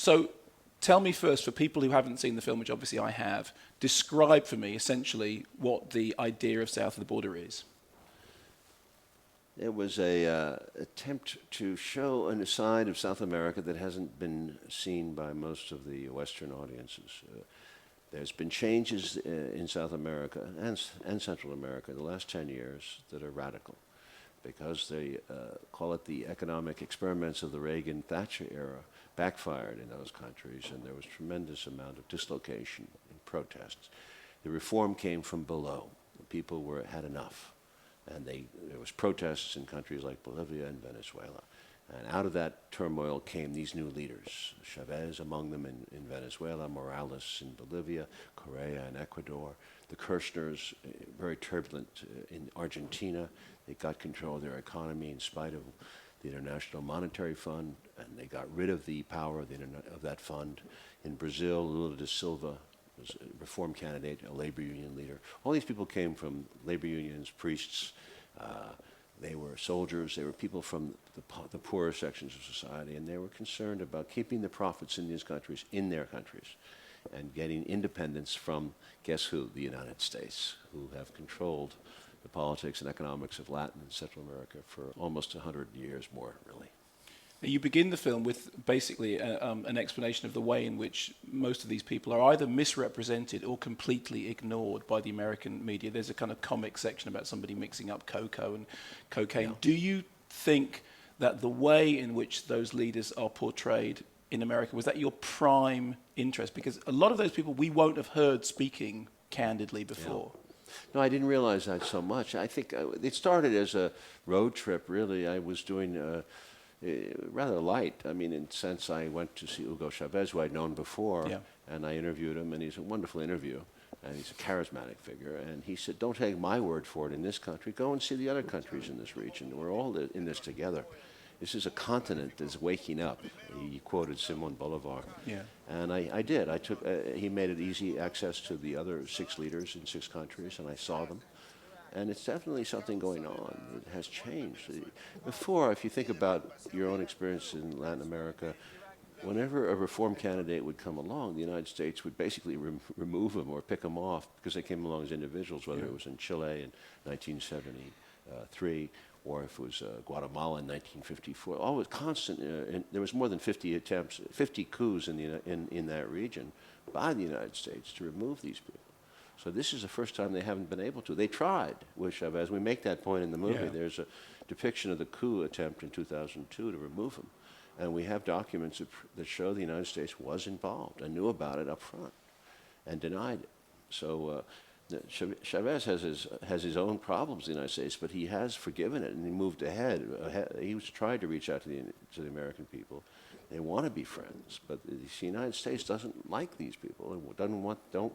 So tell me first, for people who haven't seen the film, which obviously I have, describe for me essentially what the idea of South of the Border is. It was a attempt to show a side of South America that hasn't been seen by most of the Western audiences. There's been changes in South America and Central America in the last 10 years that are radical, because they call it the economic experiments of the Reagan-Thatcher era backfired in those countries, and there was tremendous amount of dislocation and protests. The reform came from below. The people had enough. And there was protests in countries like Bolivia and Venezuela. And out of that turmoil came these new leaders, Chavez among them in Venezuela, Morales in Bolivia, Correa in Ecuador, the Kirchners, very turbulent in Argentina. They got control of their economy in spite of the International Monetary Fund, and they got rid of the power of that fund. In Brazil, Lula da Silva was a reform candidate, a labor union leader. All these people came from labor unions, priests. They were soldiers. They were people from the poorer sections of society, and they were concerned about keeping the profits in these countries in their countries and getting independence from, guess who? The United States, who have controlled the politics and economics of Latin and Central America for almost 100 years more, really. You begin the film with basically an explanation of the way in which most of these people are either misrepresented or completely ignored by the American media. There's a kind of comic section about somebody mixing up cocoa and cocaine. Yeah. Do you think that the way in which those leaders are portrayed in America, was that your prime interest? Because a lot of those people we won't have heard speaking candidly before. Yeah. No, I didn't realize that so much. I think it started as a road trip, really. I was doing rather light. I mean, in a sense, I went to see Hugo Chavez, who I'd known before, yeah. And I interviewed him, and he's a wonderful interview, and he's a charismatic figure. And he said, don't take my word for it in this country. Go and see the other countries in this region. We're all in this together. This is a continent that's waking up. He quoted Simon Bolivar. Yeah. And I did. I took. He made it easy access to the other 6 leaders in 6 countries, and I saw them. And it's definitely something going on. It has changed. Before, if you think about your own experience in Latin America, whenever a reform candidate would come along, the United States would basically remove them or pick them off because they came along as individuals, whether it was in Chile in 1973 or if it was Guatemala in 1954. Always constant. There was more than 50 attempts, 50 coups in that region by the United States to remove these people. So this is the first time they haven't been able to. They tried with Chavez. We make that point in the movie. Yeah. There's a depiction of the coup attempt in 2002 to remove him. And we have documents that show the United States was involved and knew about it up front and denied it. So Chavez has his own problems in the United States, but he has forgiven it and he moved ahead. He was trying to reach out to the American people. They want to be friends, but the United States doesn't like these people and don't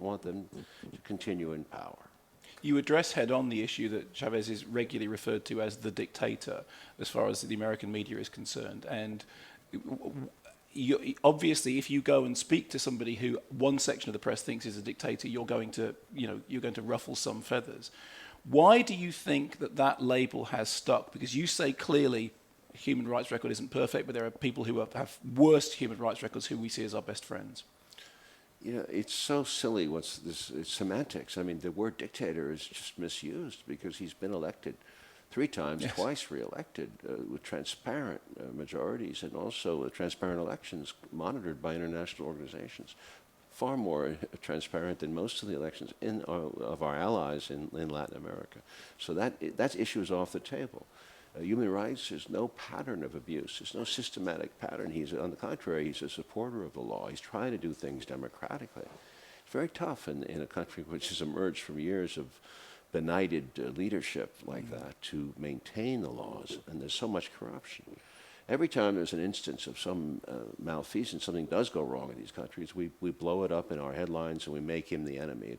want them to continue in power. You address head-on the issue that Chavez is regularly referred to as the dictator, as far as the American media is concerned. And obviously, if you go and speak to somebody who one section of the press thinks is a dictator, you're going to ruffle some feathers. Why do you think that label has stuck? Because you say clearly, human rights record isn't perfect, but there are people who have worse human rights records who we see as our best friends. You know, it's so silly. It's semantics. I mean, the word dictator is just misused because he's been elected 3 times, yes. Twice re-elected with transparent majorities and also transparent elections monitored by international organizations. Far more transparent than most of the elections of our allies in Latin America. So that issue is off the table. Human rights, there's no pattern of abuse. There's no systematic pattern. On the contrary, he's a supporter of the law. He's trying to do things democratically. It's very tough in a country which has emerged from years of benighted leadership like that to maintain the laws, and there's so much corruption. Every time there's an instance of some malfeasance, something does go wrong in these countries, we blow it up in our headlines and we make him the enemy.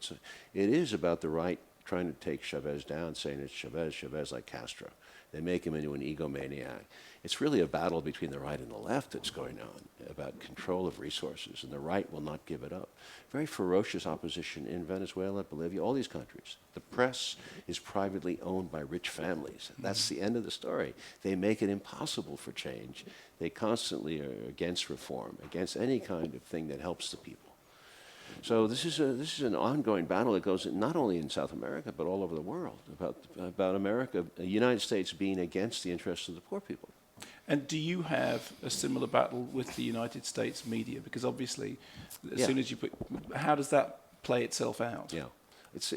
It is about the right trying to take Chavez down, saying it's Chavez, Chavez like Castro. They make him into an egomaniac. It's really a battle between the right and the left that's going on about control of resources, and the right will not give it up. Very ferocious opposition in Venezuela, Bolivia, all these countries. The press is privately owned by rich families. That's the end of the story. They make it impossible for change. They constantly are against reform, against any kind of thing that helps the people. So this is an ongoing battle that goes not only in South America, but all over the world, about America, the United States being against the interests of the poor people. And do you have a similar battle with the United States media? Because obviously, as soon as you put, how does that play itself out? Yeah, it's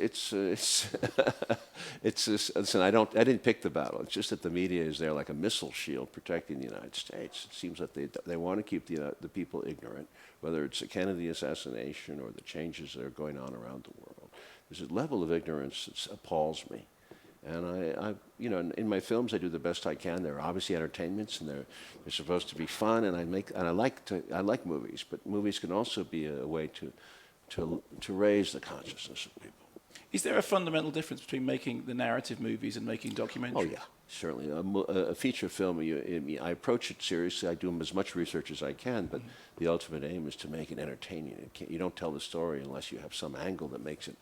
listen, I didn't pick the battle. It's just that the media is there like a missile shield protecting the United States. It seems that they want to keep the people ignorant, whether it's the Kennedy assassination or the changes that are going on around the world. There's a level of ignorance that appalls me. And I in my films, I do the best I can. They're obviously entertainments, and they're supposed to be fun. And I like movies, but movies can also be a way to raise the consciousness of people. Is there a fundamental difference between making the narrative movies and making documentaries? Oh yeah, certainly. A feature film, I approach it seriously. I do as much research as I can, but the ultimate aim is to make it entertaining. You don't tell the story unless you have some angle that makes it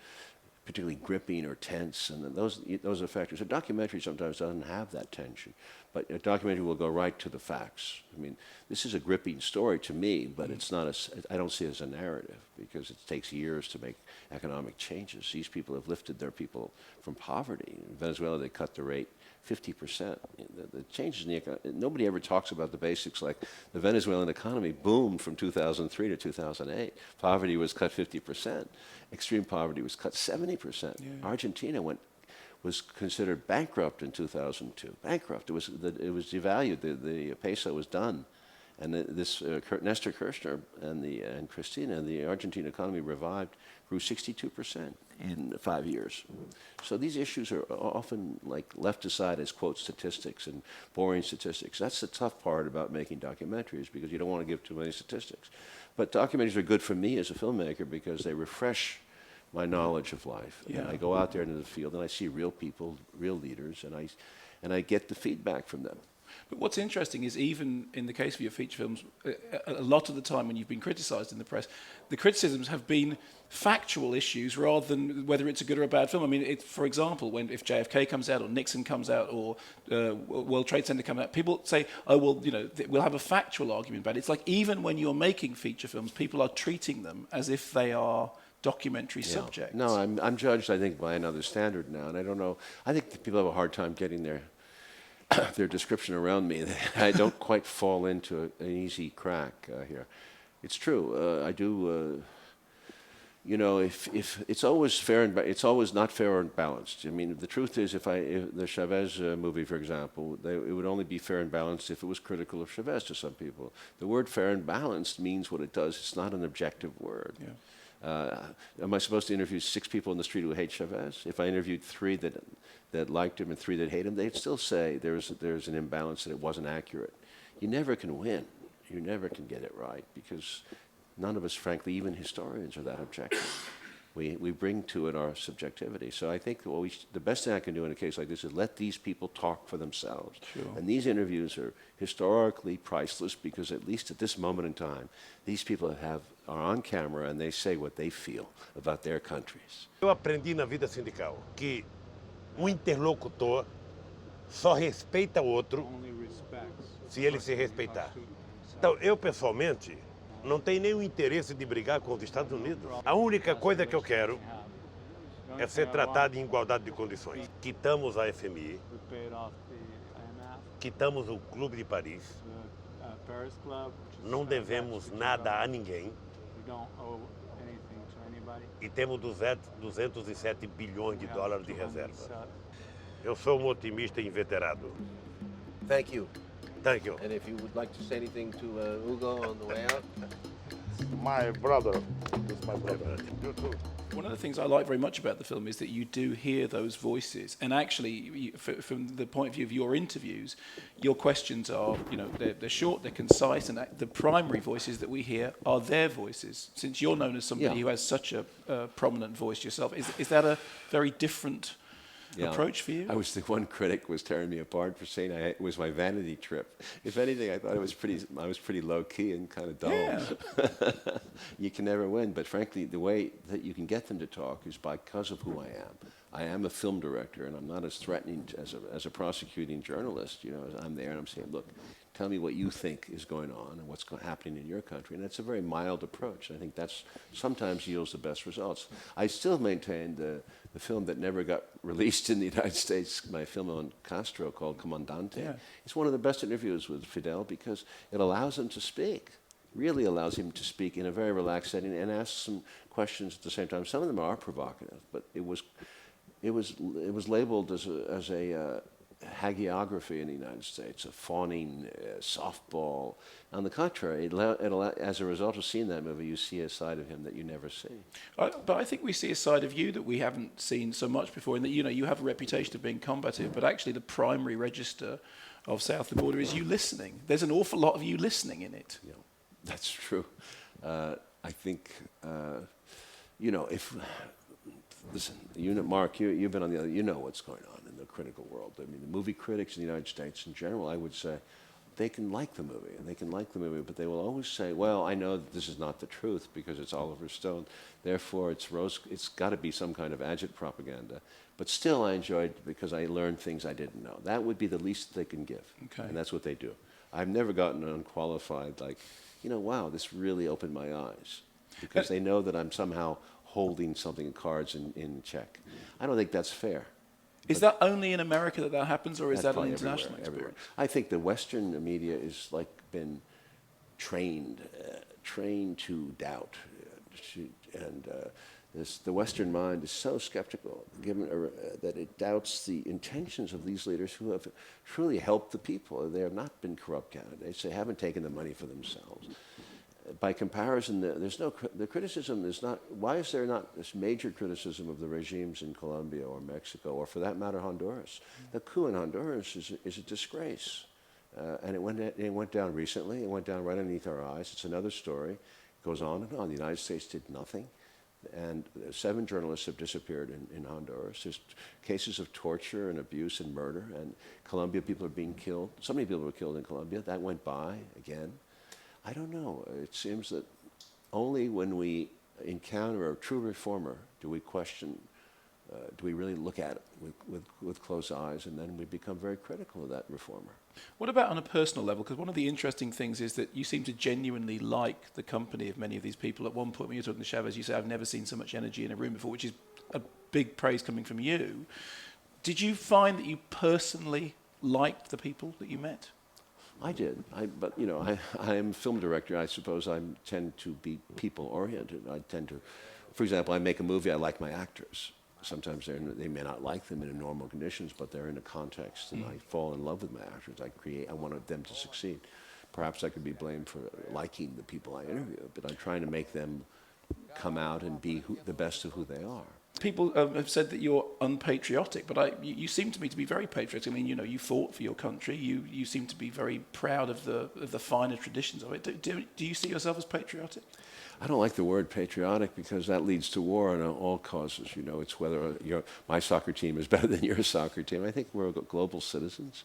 particularly gripping or tense, and those are factors. A documentary sometimes doesn't have that tension, but a documentary will go right to the facts. I mean, this is a gripping story to me, but it's not I don't see it as a narrative, because it takes years to make economic changes. These people have lifted their people from poverty. In Venezuela, they cut the rate 50%. The changes in the economy, nobody ever talks about the basics, like the Venezuelan economy boomed from 2003 to 2008. Poverty was cut 50%. Extreme poverty was cut 70%. Yeah. Argentina was considered bankrupt in 2002. Bankrupt. It was devalued. The peso was done. And Nestor Kirchner and Cristina, the Argentine economy revived, grew 62% in 5 years. So these issues are often like left aside as, quote, statistics and boring statistics. That's the tough part about making documentaries, because you don't want to give too many statistics. But documentaries are good for me as a filmmaker because they refresh my knowledge of life. Yeah. And I go out there into the field and I see real people, real leaders, and I get the feedback from them. But what's interesting is, even in the case of your feature films, a lot of the time when you've been criticised in the press, the criticisms have been factual issues rather than whether it's a good or a bad film. I mean, for example, if JFK comes out, or Nixon comes out, or World Trade Center comes out, people say, oh, well, we'll have a factual argument about it. It's like, even when you're making feature films, people are treating them as if they are documentary subjects. No, I'm judged, I think, by another standard now, and I don't know. I think that people have a hard time getting their description around me. I don't quite fall into an easy crack here. It's true. I do. If it's always fair and it's always not fair and balanced. I mean, the truth is, if the Chavez movie, for example, it would only be fair and balanced if it was critical of Chavez to some people. The word fair and balanced means what it does. It's not an objective word. Yeah. Am I supposed to interview 6 people in the street who hate Chavez? If I interviewed 3 that liked him and 3 that hate him, they'd still say there's an imbalance, that it wasn't accurate. You never can win. You never can get it right, because none of us, frankly, even historians, are that objective. We bring to it our subjectivity. So I think the best thing I can do in a case like this is let these people talk for themselves. Sure. And these interviews are historically priceless, because at least at this moment in time, these people are on camera and they say what they feel about their countries. Eu aprendi na vida sindical que interlocutor só respeita o outro se ele se respeitar. Então, eu pessoalmente não tenho nenhum interesse de brigar com os Estados Unidos. A única coisa que eu quero é ser tratado em igualdade de condições. Quitamos a FMI, quitamos o Clube de Paris, não devemos nada a ninguém e temos 207 bilhões de dólares de reserva. Eu sou otimista inveterado. Thank you. Thank you. And if you would like to say anything to Hugo on the way out. My brother. This is my brother. You too. One of the things I like very much about the film is that you do hear those voices, and actually, from the point of view of your interviews, your questions are, they're short, they're concise, and the primary voices that we hear are their voices. Since you're known as somebody who has such a prominent voice yourself, is that a very different approach for you? I was the one critic was tearing me apart for saying it was my vanity trip. If anything, I thought I was pretty low key and kind of dull. Yeah. You can never win, but frankly, the way that you can get them to talk is because of who I am. I am a film director, and I'm not as threatening as a prosecuting journalist. I'm there and I'm saying, look, tell me what you think is going on and what's happening in your country. And it's a very mild approach. I think that's sometimes yields the best results. I still maintain the film that never got released in the United States, my film on Castro called Comandante. Yeah. It's one of the best interviews with Fidel because it allows him to speak, really allows him to speak in a very relaxed setting and ask some questions at the same time. Some of them are provocative, but it was labeled as a hagiography in the United States, a fawning softball. On the contrary, as a result of seeing that movie, you see a side of him that you never see. But I think we see a side of you that we haven't seen so much before, in that you have a reputation of being combative, but actually the primary register of South of the Border is you listening. There's an awful lot of you listening in it. Yeah, that's true. I think, if... Listen, Mark, you've been on the other, you know what's going on in the critical world. I mean, the movie critics in the United States in general, I would say, they can like the movie, but they will always say, well, I know that this is not the truth because it's Oliver Stone, therefore it's got to be some kind of agit propaganda. But still I enjoyed it because I learned things I didn't know. That would be the least they can give, and that's what they do. I've never gotten unqualified, like, wow, this really opened my eyes, because they know that I'm somehow holding something, cards in check. I don't think that's fair. Is that only in America that happens, or is that an international everywhere. experience? I think the Western media is been trained to doubt, the Western mind is so skeptical, given that it doubts the intentions of these leaders who have truly helped the people. They have not been corrupt candidates. They haven't taken the money for themselves. By comparison, the criticism is not, why is there not this major criticism of the regimes in Colombia or Mexico, or for that matter, Honduras? The coup in Honduras is a disgrace. And it went down recently. It went down right underneath our eyes. It's another story. It goes on and on. The United States did nothing. And 7 journalists have disappeared in Honduras. There's cases of torture and abuse and murder. And Colombia, people are being killed. So many people were killed in Colombia. That went by again. I don't know. It seems that only when we encounter a true reformer do we question, do we really look at it with close eyes, and then we become very critical of that reformer. What about on a personal level? Because one of the interesting things is that you seem to genuinely like the company of many of these people. At one point when you were talking to Chavez, you said, I've never seen so much energy in a room before, which is a big praise coming from you. Did you find that you personally liked the people that you met? I did, but I am a film director. I suppose I tend to be people-oriented. I tend to, for example, I make a movie, I like my actors. Sometimes they may not like them in normal conditions, but they're in a context, and I fall in love with my actors. I wanted them to succeed. Perhaps I could be blamed for liking the people I interview, but I'm trying to make them come out and be the best of who they are. People have said that you're unpatriotic, but you seem to me to be very patriotic. I mean, you fought for your country. You seem to be very proud of the finer traditions of it. Do you see yourself as patriotic? I don't like the word patriotic because that leads to war on all causes. It's whether my soccer team is better than your soccer team. I think we're global citizens.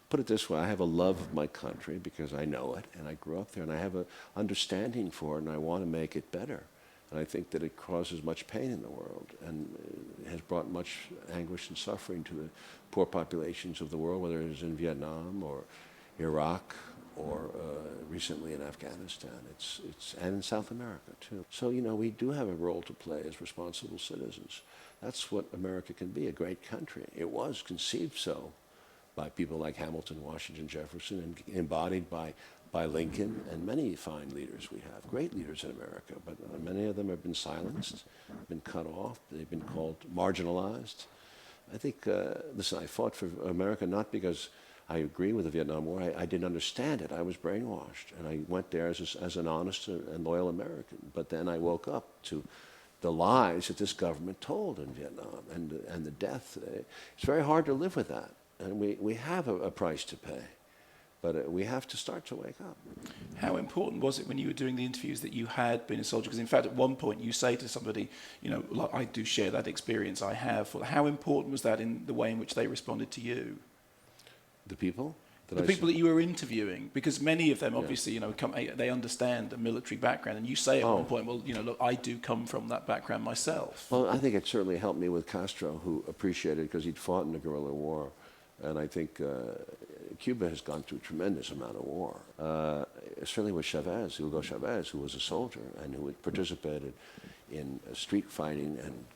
Put it this way, I have a love of my country because I know it, and I grew up there, and I have an understanding for it, and I want to make it better. And I think that it causes much pain in the world and has brought much anguish and suffering to the poor populations of the world, whether it is in Vietnam or Iraq or recently in Afghanistan. And in South America, too. So, we do have a role to play as responsible citizens. That's what America can be, a great country. It was conceived so by people like Hamilton, Washington, Jefferson, and embodied by Lincoln and many fine leaders we have, great leaders in America, but many of them have been silenced, been cut off, they've been called marginalized. I think, listen, I fought for America not because I agree with the Vietnam War. I didn't understand it. I was brainwashed. And I went there as an honest and loyal American. But then I woke up to the lies that this government told in Vietnam and the death. It's very hard to live with that. And we have a price to pay. But we have to start to wake up. How important was it when you were doing the interviews that you had been a soldier? Because in fact, at one point you say to somebody, you know, like, I do share that experience I have. How important was that in the way in which they responded to you? The people? The people that you were interviewing, because many of them obviously, you know, they understand a military background, and you say at one point, well, you know, look, I do come from that background myself. Well, I think it certainly helped me with Castro, who appreciated it because he'd fought in the guerrilla war. And I think Cuba has gone through a tremendous amount of war. Certainly with Chavez, Hugo Chavez, who was a soldier and who had participated in street fighting and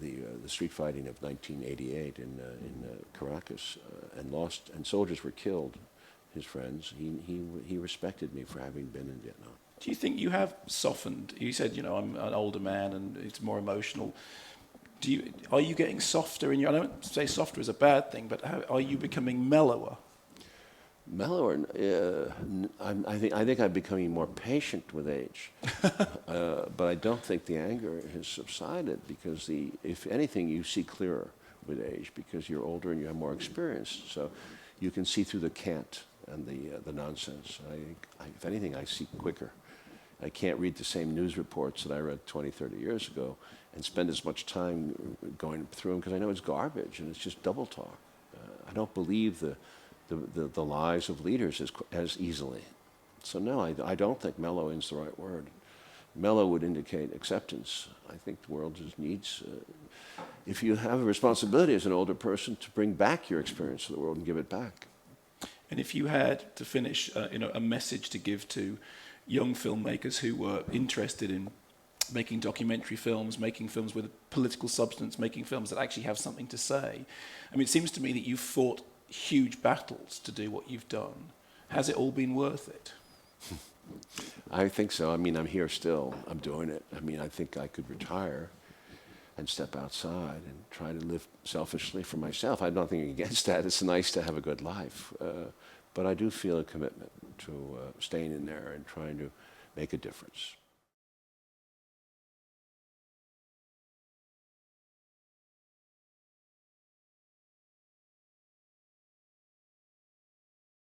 the street fighting of 1988 in Caracas, and lost, and soldiers were killed, his friends. He respected me for having been in Vietnam. Do you think you have softened? You said, you know, I'm an older man and it's more emotional. Are you getting softer in your? I don't say softer is a bad thing, but are you becoming mellower? Mellower. I think I'm becoming more patient with age, but I don't think the anger has subsided because if anything, you see clearer with age because you're older and you have more experience. So you can see through the cant and the nonsense. If anything, I see quicker. I can't read the same news reports that I read 20, 30 years ago and spend as much time going through them because I know it's garbage and it's just double talk. I don't believe the lies of leaders as easily. So no, I don't think mellow is the right word. Mellow would indicate acceptance. I think the world just needs, if you have a responsibility as an older person to bring back your experience to the world and give it back. And if you had to finish, you know, a message to give to young filmmakers who were interested in making documentary films, making films with a political substance, making films that actually have something to say. I mean, it seems to me that you've fought huge battles to do what you've done. Has it all been worth it? I think so. I mean, I'm here still. I'm doing it. I mean, I think I could retire and step outside and try to live selfishly for myself. I have nothing against that. It's nice to have a good life. But I do feel a commitment to staying in there and trying to make a difference.